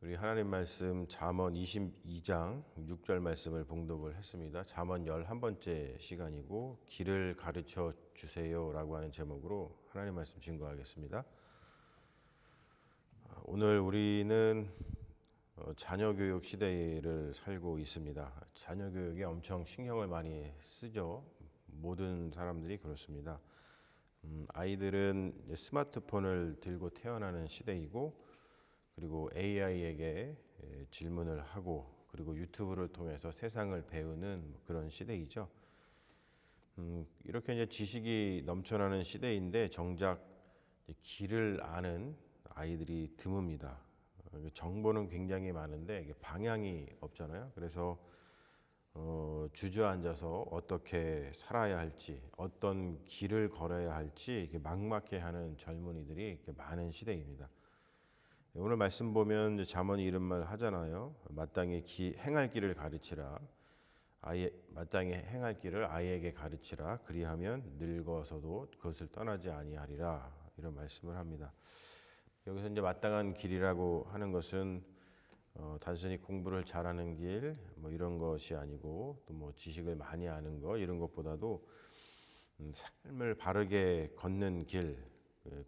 우리 하나님 말씀 잠언 22장 6절 말씀을 봉독을 했습니다. 잠언 11번째 시간이고 길을 가르쳐 주세요라고 하는 제목으로 하나님 말씀 증거하겠습니다. 오늘 우리는 자녀 교육 시대를 살고 있습니다. 자녀 교육에 엄청 신경을 많이 쓰죠. 모든 사람들이 그렇습니다. 아이들은 스마트폰을 들고 태어나는 시대이고, 그리고 AI에게 질문을 하고, 그리고 유튜브를 통해서 세상을 배우는 그런 시대이죠. 이렇게 이제 지식이 넘쳐나는 시대인데 정작 길을 아는 아이들이 드뭅니다. 정보는 굉장히 많은데 이게 방향이 없잖아요. 그래서 주저앉아서 어떻게 살아야 할지, 어떤 길을 걸어야 할지 이렇게 막막해하는 젊은이들이 많은 시대입니다. 오늘 말씀 보면 잠언이 이런 말 하잖아요. 마땅히 행할 길을 가르치라. 마땅히 행할 길을 아이에게 가르치라. 그리하면 늙어서도 그것을 떠나지 아니하리라. 이런 말씀을 합니다. 여기서 이제 마땅한 길이라고 하는 것은 단순히 공부를 잘하는 길, 이런 것이 아니고, 또 지식을 많이 아는 것, 이런 것보다도 삶을 바르게 걷는 길,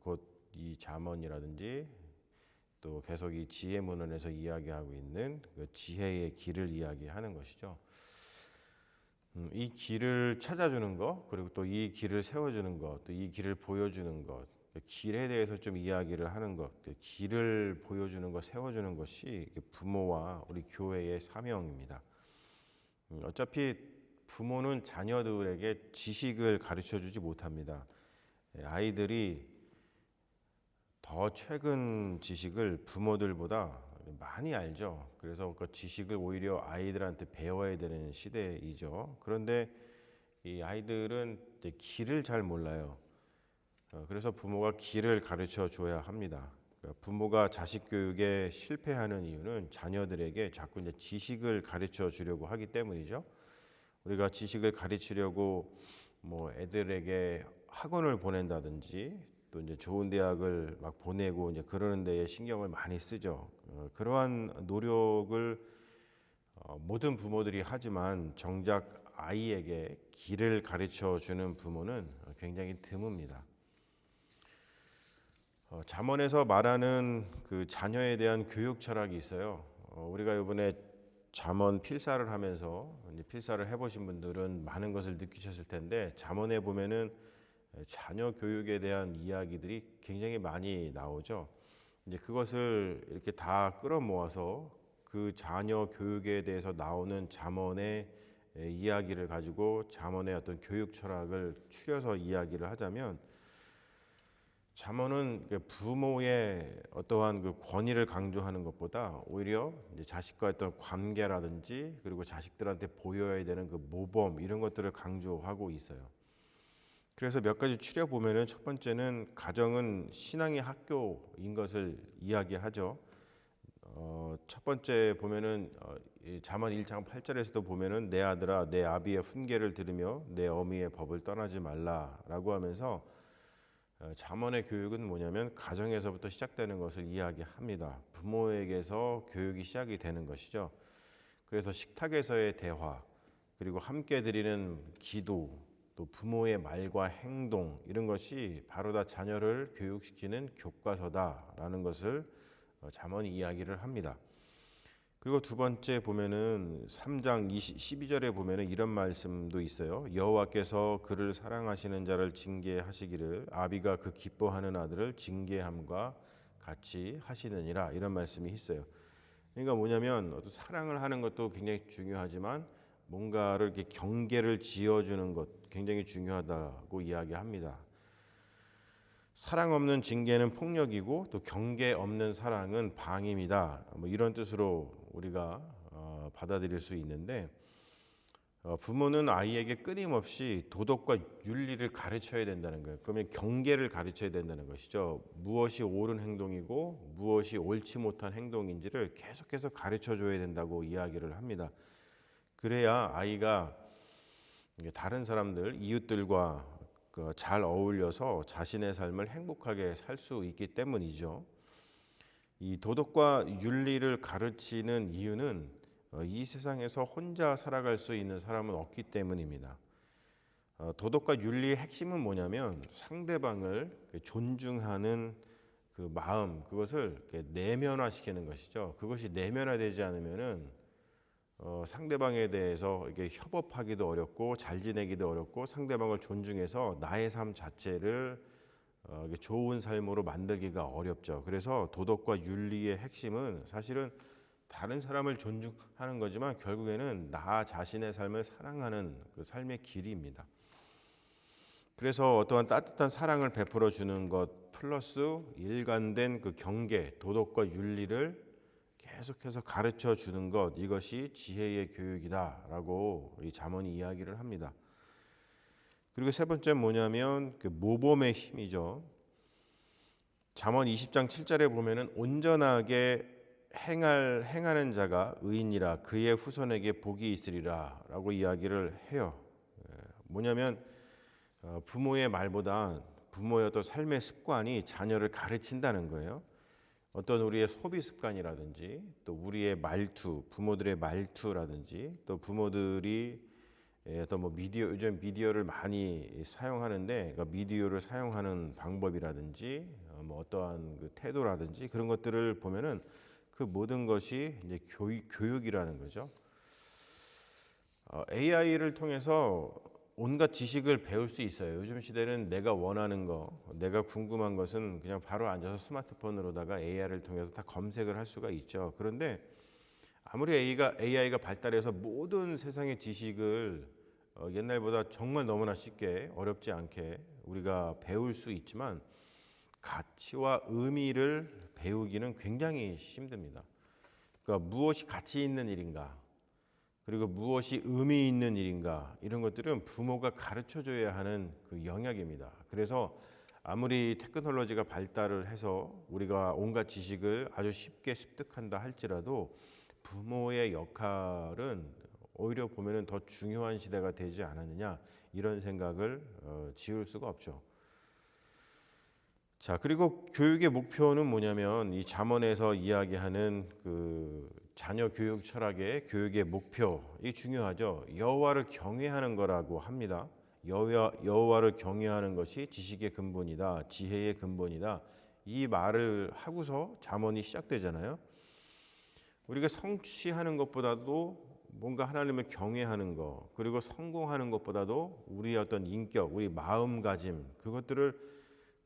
곧 이 잠언이라든지 또 계속 이 지혜문헌에서 이야기하고 있는 그 지혜의 길을 이야기하는 것이죠. 이 길을 찾아주는 것, 그리고 또 이 길을 세워주는 것, 또 이 길을 보여주는 것, 그 길에 대해서 좀 이야기를 하는 것, 그 길을 보여주는 것, 세워주는 것이 부모와 우리 교회의 사명입니다. 어차피 부모는 자녀들에게 지식을 가르쳐주지 못합니다. 아이들이 더 최근 지식을 부모들보다 많이 알죠. 그래서 그 지식을 오히려 아이들한테 배워야 되는 시대이죠. 그런데 이 아이들은 이제 길을 잘 몰라요. 그래서 부모가 길을 가르쳐 줘야 합니다. 그러니까 부모가 자식 교육에 실패하는 이유는 자녀들에게 자꾸 이제 지식을 가르쳐 주려고 하기 때문이죠. 우리가 지식을 가르치려고 애들에게 학원을 보낸다든지, 또 이제 좋은 대학을 막 보내고 이제 그러는 데에 신경을 많이 쓰죠. 그러한 노력을 모든 부모들이 하지만 정작 아이에게 길을 가르쳐 주는 부모는 굉장히 드뭅니다. 잠언에서 말하는 그 자녀에 대한 교육 철학이 있어요. 우리가 이번에 잠언 필사를 하면서 필사를 해보신 분들은 많은 것을 느끼셨을 텐데, 잠언에 보면은 자녀 교육에 대한 이야기들이 굉장히 많이 나오죠. 이제 그것을 이렇게 다 끌어모아서 그 자녀 교육에 대해서 나오는 잠언의 이야기를 가지고 잠언의 어떤 교육 철학을 추려서 이야기를 하자면, 잠언은 부모의 어떠한 그 권위를 강조하는 것보다 오히려 이제 자식과 어떤 관계라든지, 그리고 자식들한테 보여야 되는 그 모범, 이런 것들을 강조하고 있어요. 그래서 몇 가지 추려 보면은, 첫 번째는 가정은 신앙의 학교인 것을 이야기하죠. 첫 번째 보면은 잠언 1장 8절에서도 보면은 내 아들아 내 아비의 훈계를 들으며 내 어미의 법을 떠나지 말라라고 하면서, 잠언의 교육은 뭐냐면 가정에서부터 시작되는 것을 이야기합니다. 부모에게서 교육이 시작이 되는 것이죠. 그래서 식탁에서의 대화, 그리고 함께 드리는 기도, 또 부모의 말과 행동, 이런 것이 바로 다 자녀를 교육시키는 교과서다라는 것을 잠언이 이야기를 합니다. 그리고 두 번째 보면은 3장 12절에 보면은 이런 말씀도 있어요. 여호와께서 그를 사랑하시는 자를 징계하시기를 아비가 그 기뻐하는 아들을 징계함과 같이 하시느니라, 이런 말씀이 있어요. 그러니까 뭐냐면 어떤 사랑을 하는 것도 굉장히 중요하지만 뭔가를 이렇게 경계를 지어주는 것 굉장히 중요하다고 이야기합니다. 사랑 없는 징계는 폭력이고 또 경계 없는 사랑은 방임이다. 이런 뜻으로 우리가 받아들일 수 있는데, 부모는 아이에게 끊임없이 도덕과 윤리를 가르쳐야 된다는 거예요. 그러면 경계를 가르쳐야 된다는 것이죠. 무엇이 옳은 행동이고 무엇이 옳지 못한 행동인지를 계속해서 가르쳐 줘야 된다고 이야기를 합니다. 그래야 아이가 다른 사람들, 이웃들과 잘 어울려서 자신의 삶을 행복하게 살 수 있기 때문이죠. 이 도덕과 윤리를 가르치는 이유는 이 세상에서 혼자 살아갈 수 있는 사람은 없기 때문입니다. 도덕과 윤리의 핵심은 뭐냐면 상대방을 존중하는 그 마음, 그것을 내면화시키는 것이죠. 그것이 내면화되지 않으면은 상대방에 대해서 이게 협업하기도 어렵고 잘 지내기도 어렵고 상대방을 존중해서 나의 삶 자체를 이게 좋은 삶으로 만들기가 어렵죠. 그래서 도덕과 윤리의 핵심은 사실은 다른 사람을 존중하는 거지만 결국에는 나 자신의 삶을 사랑하는 그 삶의 길이입니다. 그래서 어떠한 따뜻한 사랑을 베풀어 주는 것 플러스 일관된 그 경계, 도덕과 윤리를 계속해서 가르쳐 주는 것, 이것이 지혜의 교육이다라고 이 잠언이 이야기를 합니다. 그리고 세 번째는 뭐냐면 그 모범의 힘이죠. 잠언 20장 7절에 보면은 온전하게 행하는 자가 의인이라 그의 후손에게 복이 있으리라라고 이야기를 해요. 뭐냐면 부모의 말보다 부모의 어떤 삶의 습관이 자녀를 가르친다는 거예요. 어떤 우리의 소비 습관이라든지 또 우리의 말투, 부모들의 말투라든지 또 부모들이 어떤 뭐 요즘 미디어를 많이 사용하는데 그러니까 미디어를 사용하는 방법이라든지 뭐 어떠한 그 태도라든지 그런 것들을 보면은 그 모든 것이 이제 교육이라는 거죠. AI를 통해서 온갖 지식을 배울 수 있어요. 요즘 시대는 내가 원하는 거, 내가 궁금한 것은 그냥 바로 앉아서 스마트폰으로다가 AI를 통해서 다 검색을 할 수가 있죠. 그런데 아무리 AI가 발달해서 모든 세상의 지식을 옛날보다 정말 너무나 쉽게 어렵지 않게 우리가 배울 수 있지만 가치와 의미를 배우기는 굉장히 힘듭니다. 그러니까 무엇이 가치 있는 일인가? 그리고 무엇이 의미 있는 일인가 이런 것들은 부모가 가르쳐줘야 하는 그 영역입니다. 그래서 아무리 테크놀로지가 발달을 해서 우리가 온갖 지식을 아주 쉽게 습득한다 할지라도 부모의 역할은 오히려 보면은 더 중요한 시대가 되지 않았느냐 이런 생각을 지울 수가 없죠. 자, 그리고 교육의 목표는 뭐냐면 이 잠언에서 이야기하는 그 자녀 교육 철학의 교육의 목표, 이 중요하죠. 여호와를 경외하는 거라고 합니다. 여호와를 경외하는 것이 지식의 근본이다, 지혜의 근본이다. 이 말을 하고서 잠언이 시작되잖아요. 우리가 성취하는 것보다도 뭔가 하나님을 경외하는 것, 그리고 성공하는 것보다도 우리의 어떤 인격, 우리 마음가짐, 그것들을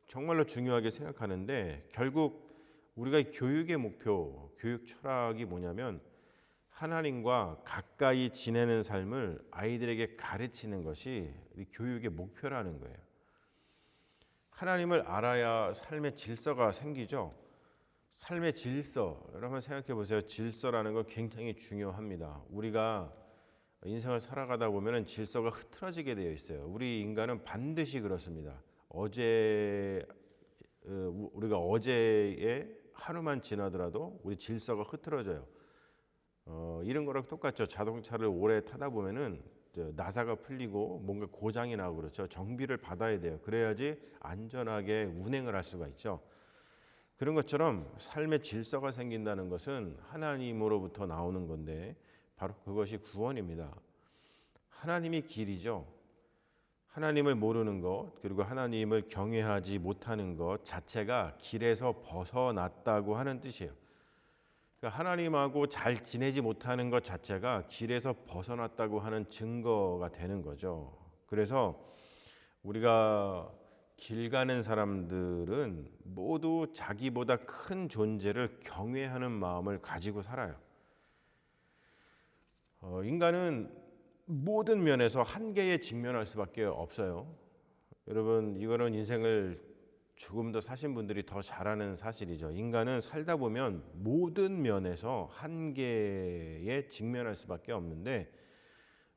정말로 중요하게 생각하는데 결국 우리가 교육의 목표, 교육 철학이 뭐냐면 하나님과 가까이 지내는 삶을 아이들에게 가르치는 것이 이 교육의 목표라는 거예요. 하나님을 알아야 삶의 질서가 생기죠. 삶의 질서, 여러분 생각해 보세요. 질서라는 건 굉장히 중요합니다. 우리가 인생을 살아가다 보면 질서가 흐트러지게 되어 있어요. 우리 인간은 반드시 그렇습니다. 우리가 어제의 하루만 지나더라도 우리 질서가 흐트러져요. 이런 거랑 똑같죠. 자동차를 오래 타다 보면은 나사가 풀리고 뭔가 고장이 나고 그렇죠. 정비를 받아야 돼요. 그래야지 안전하게 운행을 할 수가 있죠. 그런 것처럼 삶의 질서가 생긴다는 것은 하나님으로부터 나오는 건데 바로 그것이 구원입니다. 하나님이 길이죠. 하나님을 모르는 것 그리고 하나님을 경외하지 못하는 것 자체가 길에서 벗어났다고 하는 뜻이에요. 그러니까 하나님하고 잘 지내지 못하는 것 자체가 길에서 벗어났다고 하는 증거가 되는 거죠. 그래서 우리가 길 가는 사람들은 모두 자기보다 큰 존재를 경외하는 마음을 가지고 살아요. 인간은 모든 면에서 한계에 직면할 수밖에 없어요. 여러분 이거는 인생을 조금 더 사신 분들이 더 잘 아는 사실이죠. 인간은 살다 보면 모든 면에서 한계에 직면할 수밖에 없는데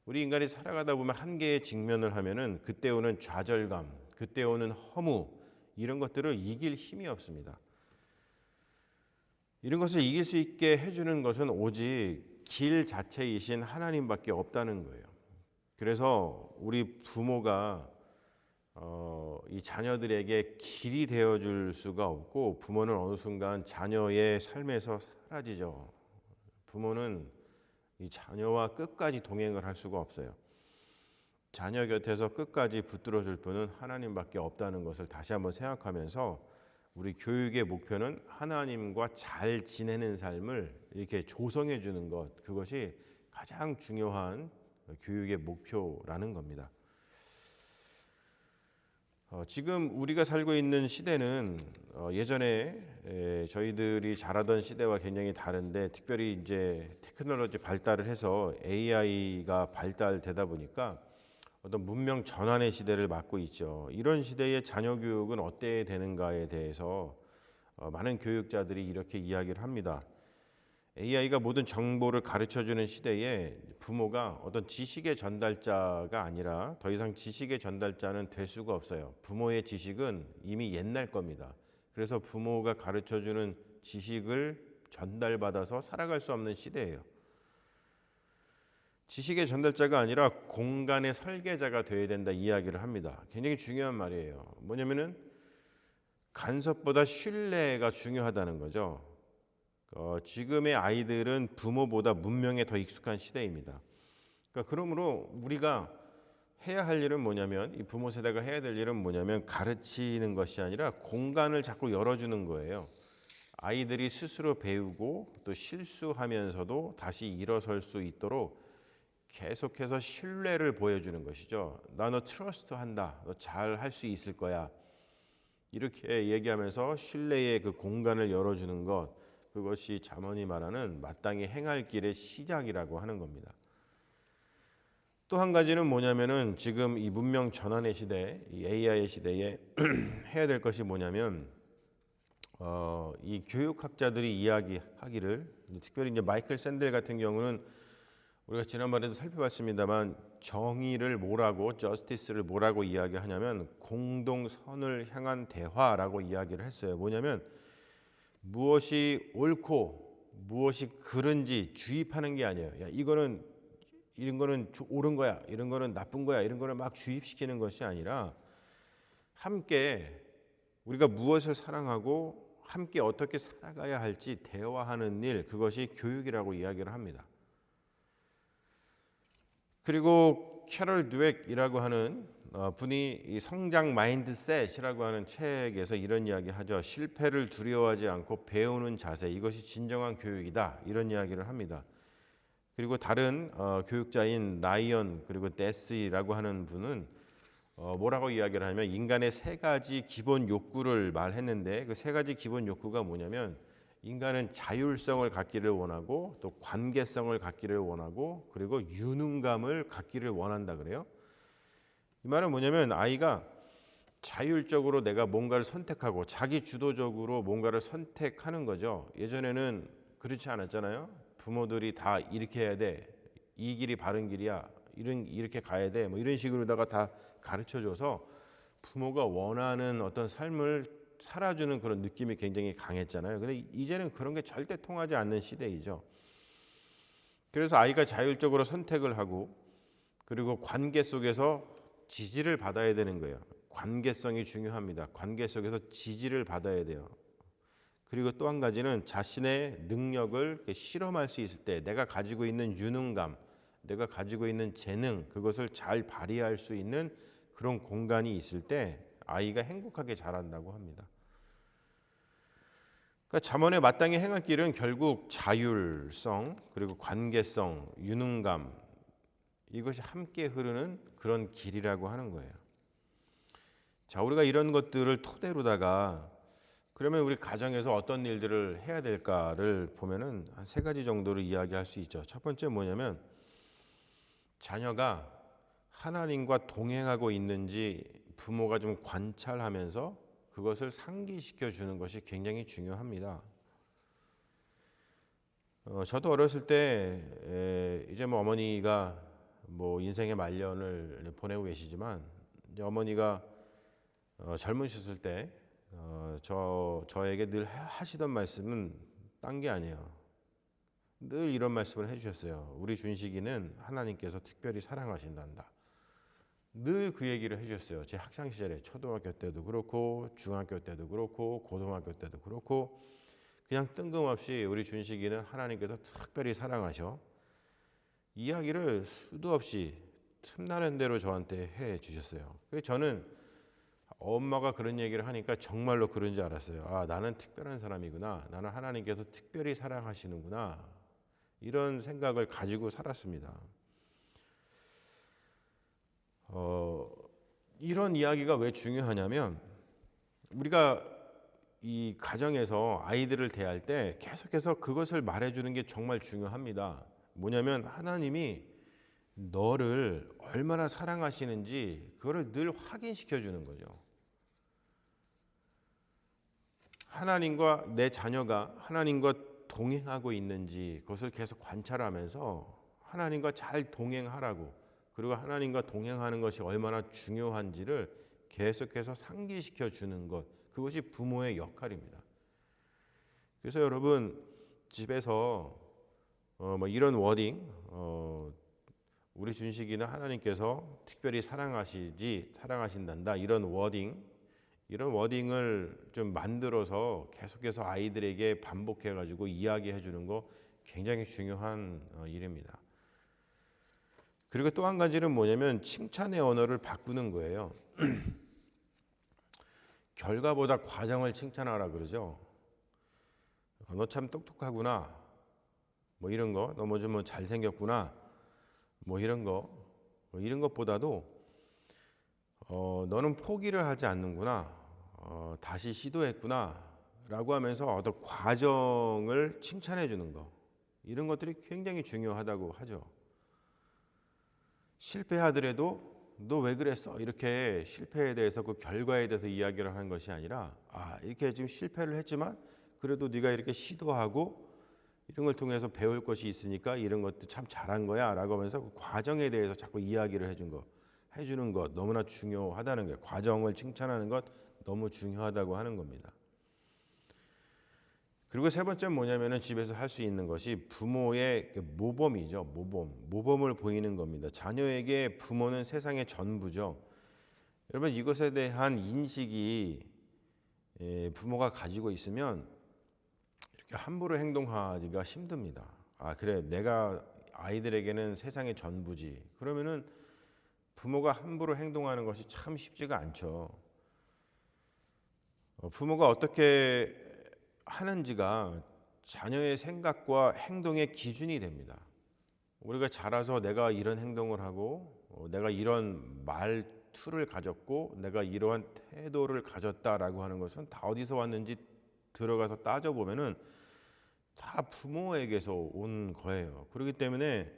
우리 인간이 살아가다 보면 한계에 직면을 하면은 그때 오는 좌절감, 그때 오는 허무 이런 것들을 이길 힘이 없습니다. 이런 것을 이길 수 있게 해주는 것은 오직 길 자체이신 하나님밖에 없다는 거예요. 그래서 우리 부모가 이 자녀들에게 길이 되어줄 수가 없고 부모는 어느 순간 자녀의 삶에서 사라지죠. 부모는 이 자녀와 끝까지 동행을 할 수가 없어요. 자녀 곁에서 끝까지 붙들어줄 분은 하나님밖에 없다는 것을 다시 한번 생각하면서 우리 교육의 목표는 하나님과 잘 지내는 삶을 이렇게 조성해 주는 것, 그것이 가장 중요한 교육의 목표라는 겁니다. 지금 우리가 살고 있는 시대는 예전에 저희들이 자라던 시대와 굉장히 다른데, 특별히 이제 테크놀로지 발달을 해서 AI가 발달되다 보니까 어떤 문명 전환의 시대를 맞고 있죠. 이런 시대의 자녀 교육은 어때야 되는가에 대해서 많은 교육자들이 이렇게 이야기를 합니다. AI가 모든 정보를 가르쳐주는 시대에 부모가 어떤 지식의 전달자가 아니라 더 이상 지식의 전달자는 될 수가 없어요. 부모의 지식은 이미 옛날 겁니다. 그래서 부모가 가르쳐주는 지식을 전달받아서 살아갈 수 없는 시대예요. 지식의 전달자가 아니라 공간의 설계자가 되어야 된다 이야기를 합니다. 굉장히 중요한 말이에요. 뭐냐면은 간섭보다 신뢰가 중요하다는 거죠. 지금의 아이들은 부모보다 문명에 더 익숙한 시대입니다. 그러므로 우리가 해야 할 일은 뭐냐면, 이 부모 세대가 해야 될 일은 뭐냐면 가르치는 것이 아니라 공간을 자꾸 열어주는 거예요. 아이들이 스스로 배우고 또 실수하면서도 다시 일어설 수 있도록 계속해서 신뢰를 보여주는 것이죠. 나 너 트러스트 한다. 너 잘 할 수 있을 거야. 이렇게 얘기하면서 신뢰의 그 공간을 열어주는 것, 그것이 잠언이 말하는 마땅히 행할 길의 시작이라고 하는 겁니다. 또 한 가지는 뭐냐면은 지금 이 문명 전환의 시대, 이 AI의 시대에 해야 될 것이 뭐냐면 이 교육학자들이 이야기하기를, 특별히 이제 마이클 샌델 같은 경우는 우리가 지난번에도 살펴봤습니다만 정의를 뭐라고, 저스티스를 뭐라고 이야기하냐면 공동선을 향한 대화라고 이야기를 했어요. 뭐냐면 무엇이 옳고 무엇이 그른지 주입하는 게 아니에요. 야, 이런 거는 옳은 거야, 이런 거는 나쁜 거야, 이런 거를 막 주입시키는 것이 아니라 함께 우리가 무엇을 사랑하고 함께 어떻게 살아가야 할지 대화하는 일, 그것이 교육이라고 이야기를 합니다. 그리고 캐럴 드웩이라고 하는 분이 이 성장 마인드셋이라고 하는 책에서 이런 이야기 하죠. 실패를 두려워하지 않고 배우는 자세, 이것이 진정한 교육이다, 이런 이야기를 합니다. 그리고 다른 교육자인 라이언 그리고 데스라고 하는 분은 뭐라고 이야기를 하냐면 인간의 세 가지 기본 욕구를 말했는데, 그 세 가지 기본 욕구가 뭐냐면 인간은 자율성을 갖기를 원하고 또 관계성을 갖기를 원하고 그리고 유능감을 갖기를 원한다 그래요. 이 말은 뭐냐면 아이가 자율적으로 내가 뭔가를 선택하고 자기 주도적으로 뭔가를 선택하는 거죠. 예전에는 그렇지 않았잖아요. 부모들이 다 이렇게 해야 돼, 이 길이 바른 길이야, 이렇게 가야 돼, 뭐 이런 식으로다가 다 가르쳐줘서 부모가 원하는 어떤 삶을 살아주는 그런 느낌이 굉장히 강했잖아요. 근데 이제는 그런 게 절대 통하지 않는 시대이죠. 그래서 아이가 자율적으로 선택을 하고 그리고 관계 속에서 지지를 받아야 되는 거예요. 관계성이 중요합니다. 관계 속에서 지지를 받아야 돼요. 그리고 또 한 가지는 자신의 능력을 실험할 수 있을 때 내가 가지고 있는 유능감, 내가 가지고 있는 재능, 그것을 잘 발휘할 수 있는 그런 공간이 있을 때 아이가 행복하게 자란다고 합니다. 그러니까 잠언에 마땅히 행할 길은 결국 자율성, 그리고 관계성, 유능감, 이것이 함께 흐르는 그런 길이라고 하는 거예요. 자, 우리가 이런 것들을 토대로다가 그러면 우리 가정에서 어떤 일들을 해야 될까를 보면은 한 세 가지 정도를 이야기할 수 있죠. 첫 번째 뭐냐면 자녀가 하나님과 동행하고 있는지 부모가 좀 관찰하면서 그것을 상기시켜 주는 것이 굉장히 중요합니다. 저도 어렸을 때 이제 뭐 어머니가 뭐 인생의 말년을 보내고 계시지만 이제 어머니가 젊으셨을 때 저에게 늘 하시던 말씀은 딴 게 아니에요. 늘 이런 말씀을 해주셨어요. 우리 준식이는 하나님께서 특별히 사랑하신단다. 늘 그 얘기를 해주셨어요. 제 학창 시절에 초등학교 때도 그렇고 중학교 때도 그렇고 고등학교 때도 그렇고 그냥 뜬금없이 우리 준식이는 하나님께서 특별히 사랑하셔. 이야기를 수도 없이 틈나는 대로 저한테 해 주셨어요. 그래서 저는 엄마가 그런 얘기를 하니까 정말로 그런 줄 알았어요. 아, 나는 특별한 사람이구나. 나는 하나님께서 특별히 사랑하시는구나. 이런 생각을 가지고 살았습니다. 이런 이야기가 왜 중요하냐면 우리가 이 가정에서 아이들을 대할 때 계속해서 그것을 말해주는 게 정말 중요합니다. 뭐냐면 하나님이 너를 얼마나 사랑하시는지 그거를 늘 확인시켜 주는 거죠. 하나님과 내 자녀가 하나님과 동행하고 있는지 그것을 계속 관찰하면서 하나님과 잘 동행하라고, 그리고 하나님과 동행하는 것이 얼마나 중요한지를 계속해서 상기시켜 주는 것, 그것이 부모의 역할입니다. 그래서 여러분 집에서 뭐 이런 워딩, 우리 준식이는 하나님께서 특별히 사랑하신단다, 이런 워딩을 좀 만들어서 계속해서 아이들에게 반복해 가지고 이야기해 주는 거 굉장히 중요한 일입니다. 그리고 또 한 가지는 뭐냐면 칭찬의 언어를 바꾸는 거예요. 결과보다 과정을 칭찬하라 그러죠. 너 참 똑똑하구나. 뭐 이런 거. 너 뭐 좀 잘생겼구나. 뭐 이런 거. 이런 것보다도 너는 포기를 하지 않는구나. 다시 시도했구나. 라고 하면서 어떤 과정을 칭찬해 주는 거. 이런 것들이 굉장히 중요하다고 하죠. 실패하더라도 너 왜 그랬어? 이렇게 실패에 대해서 그 결과에 대해서 이야기를 하는 것이 아니라, 이렇게 지금 실패를 했지만 그래도 네가 이렇게 시도하고 이런 걸 통해서 배울 것이 있으니까 이런 것도 참 잘한 거야 라고 하면서 그 과정에 대해서 자꾸 이야기를 해주는 것 너무나 중요하다는 거예요. 과정을 칭찬하는 것 너무 중요하다고 하는 겁니다. 그리고 세 번째는 뭐냐면은 집에서 할 수 있는 것이 부모의 모범이죠. 모범을 보이는 겁니다. 자녀에게 부모는 세상의 전부죠. 여러분 이것에 대한 인식이 부모가 가지고 있으면 이렇게 함부로 행동하기가 힘듭니다. 그래, 내가 아이들에게는 세상의 전부지. 그러면은 부모가 함부로 행동하는 것이 참 쉽지가 않죠. 부모가 어떻게 하는지가 자녀의 생각과 행동의 기준이 됩니다. 우리가 자라서 내가 이런 행동을 하고 내가 이런 말투를 가졌고 내가 이러한 태도를 가졌다라고 하는 것은 다 어디서 왔는지 들어가서 따져보면은 다 부모에게서 온 거예요. 그렇기 때문에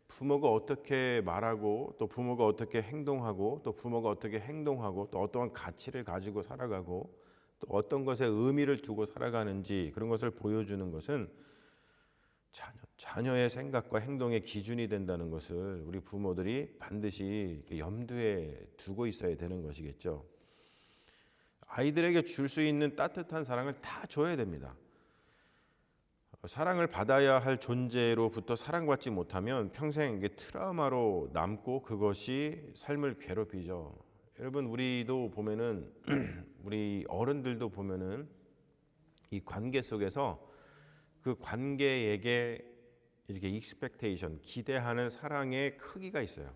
부모가 어떻게 말하고 또 부모가 어떻게 행동하고 또 부모가 어떻게 행동하고 또 어떠한 가치를 가지고 살아가고 또 어떤 것에 의미를 두고 살아가는지 그런 것을 보여주는 것은 자녀의 생각과 행동의 기준이 된다는 것을 우리 부모들이 반드시 염두에 두고 있어야 되는 것이겠죠. 아이들에게 줄 수 있는 따뜻한 사랑을 다 줘야 됩니다. 사랑을 받아야 할 존재로부터 사랑받지 못하면 평생 이게 트라우마로 남고 그것이 삶을 괴롭히죠. 여러분 우리도 보면은 우리 어른들도 보면은 이 관계 속에서 그 관계에게 이렇게 익스펙테이션, 기대하는 사랑의 크기가 있어요.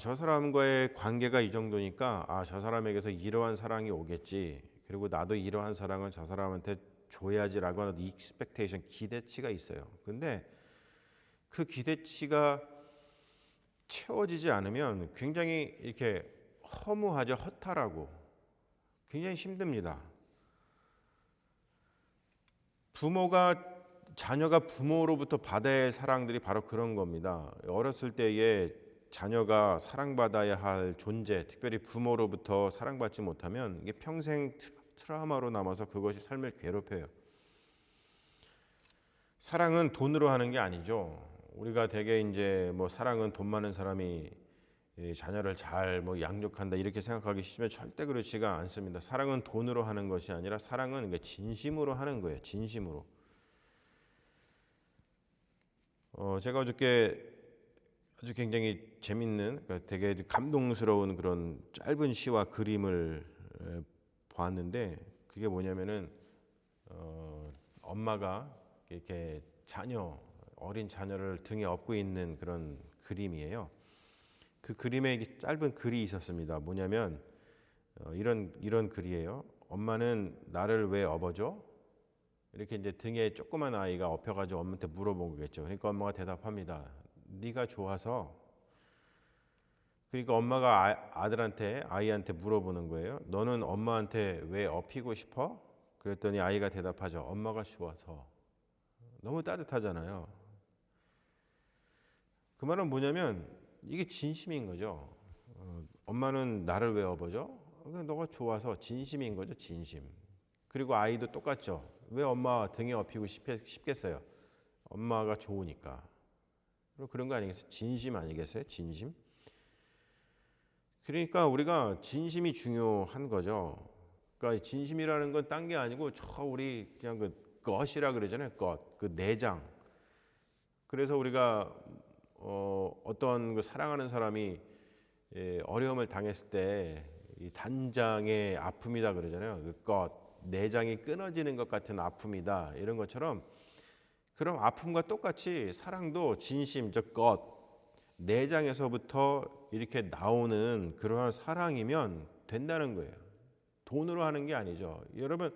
저 사람과의 관계가 이 정도니까 저 사람에게서 이러한 사랑이 오겠지. 그리고 나도 이러한 사랑을 저 사람한테 줘야지라고 하는 익스펙테이션, 기대치가 있어요. 근데 그 기대치가 채워지지 않으면 굉장히 이렇게 허무하죠. 허탈하고 굉장히 힘듭니다. 자녀가 부모로부터 받아야 할 사랑들이 바로 그런 겁니다. 어렸을 때에 자녀가 사랑받아야 할 존재, 특별히 부모로부터 사랑받지 못하면 이게 평생 트라우마로 남아서 그것이 삶을 괴롭혀요. 사랑은 돈으로 하는 게 아니죠. 우리가 되게 이제 뭐 사랑은 돈 많은 사람이 자녀를 잘 양육한다 이렇게 생각하기 쉽지만 절대 그렇지가 않습니다. 사랑은 돈으로 하는 것이 아니라 사랑은 진심으로 하는 거예요. 진심으로. 제가 어저께 아주 굉장히 재밌는, 그러니까 되게 감동스러운 그런 짧은 시와 그림을 보았는데, 그게 뭐냐면은 엄마가 이렇게 어린 자녀를 등에 업고 있는 그런 그림이에요. 그 그림에 이렇게 짧은 글이 있었습니다. 뭐냐면 이런 글이에요. 엄마는 나를 왜 업어줘? 이렇게 이제 등에 조그만 아이가 업혀가지고 엄마한테 물어본 거겠죠. 그러니까 엄마가 대답합니다. 네가 좋아서. 그러니까 엄마가 아이한테 물어보는 거예요. 너는 엄마한테 왜 업히고 싶어? 그랬더니 아이가 대답하죠. 엄마가 좋아서. 너무 따뜻하잖아요. 그 말은 뭐냐면 이게 진심인 거죠. 엄마는 나를 왜 업어줘? 너가 좋아서. 진심인 거죠, 진심. 그리고 아이도 똑같죠. 왜 엄마 등에 업히고 싶겠어요? 엄마가 좋으니까. 그런 거 아니겠어요? 진심 아니겠어요? 진심? 그러니까 우리가 진심이 중요한 거죠. 그러니까 진심이라는 건 딴 게 아니고 우리 그냥 그 것이라 그러잖아요. 그 내장. 그래서 우리가 어떤 그 사랑하는 사람이 어려움을 당했을 때 이 단장의 아픔이다 그러잖아요. 내장이 끊어지는 것 같은 아픔이다. 이런 것처럼 그럼 아픔과 똑같이 사랑도 진심, 내장에서부터 이렇게 나오는 그러한 사랑이면 된다는 거예요. 돈으로 하는 게 아니죠. 여러분,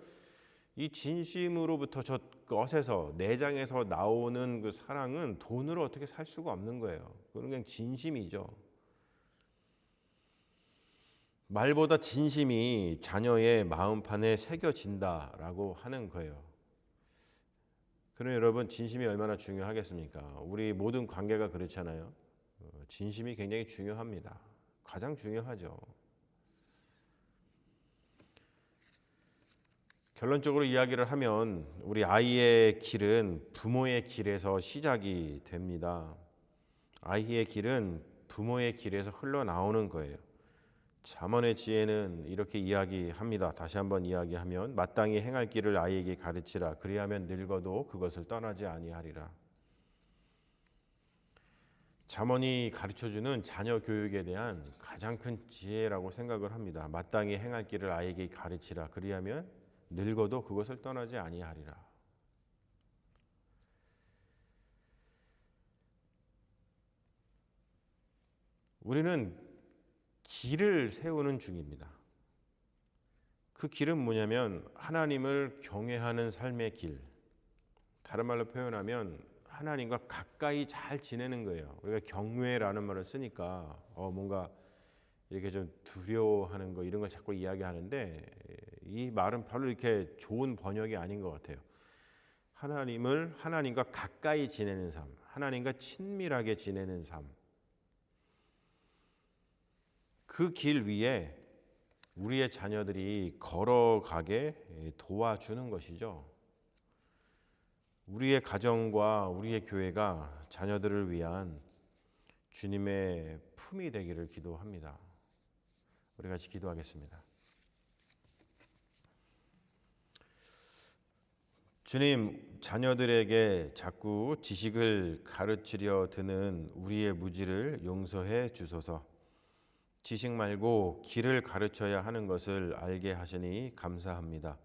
이 진심으로부터 것에서, 내장에서 나오는 그 사랑은 돈으로 어떻게 살 수가 없는 거예요. 그건 그냥 진심이죠. 말보다 진심이 자녀의 마음판에 새겨진다라고 하는 거예요. 그럼 여러분, 진심이 얼마나 중요하겠습니까? 우리 모든 관계가 그렇잖아요. 진심이 굉장히 중요합니다. 가장 중요하죠. 결론적으로 이야기를 하면 우리 아이의 길은 부모의 길에서 시작이 됩니다. 아이의 길은 부모의 길에서 흘러나오는 거예요. 잠언의 지혜는 이렇게 이야기합니다. 다시 한번 이야기하면 마땅히 행할 길을 아이에게 가르치라. 그리하면 늙어도 그것을 떠나지 아니하리라. 잠언이 가르쳐주는 자녀 교육에 대한 가장 큰 지혜라고 생각을 합니다. 마땅히 행할 길을 아이에게 가르치라. 그리하면 늙어도 그것을 떠나지 아니하리라. 우리는 길을 세우는 중입니다. 그 길은 뭐냐면 하나님을 경외하는 삶의 길. 다른 말로 표현하면 하나님과 가까이 잘 지내는 거예요. 우리가 경외라는 말을 쓰니까 뭔가 이렇게 좀 두려워하는 거 이런 걸 자꾸 이야기하는데 이 말은 별로 이렇게 좋은 번역이 아닌 것 같아요. 하나님과 가까이 지내는 삶, 하나님과 친밀하게 지내는 삶. 그 길 위에 우리의 자녀들이 걸어가게 도와주는 것이죠. 우리의 가정과 우리의 교회가 자녀들을 위한 주님의 품이 되기를 기도합니다. 우리 같이 기도하겠습니다. 주님, 자녀들에게 자꾸 지식을 가르치려 드는 우리의 무지를 용서해 주소서. 지식 말고 길을 가르쳐야 하는 것을 알게 하시니 감사합니다.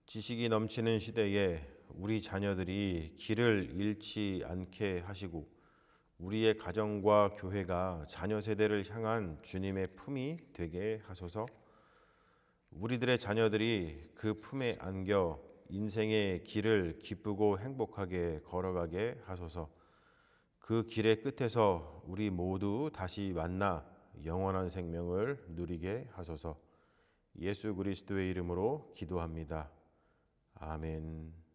지식이 넘치는 시대에 우리 자녀들이 길을 잃지 않게 하시고 우리의 가정과 교회가 자녀 세대를 향한 주님의 품이 되게 하소서. 우리들의 자녀들이 그 품에 안겨 인생의 길을 기쁘고 행복하게 걸어가게 하소서. 그 길의 끝에서 우리 모두 다시 만나 영원한 생명을 누리게 하소서. 예수 그리스도의 이름으로 기도합니다. 아멘.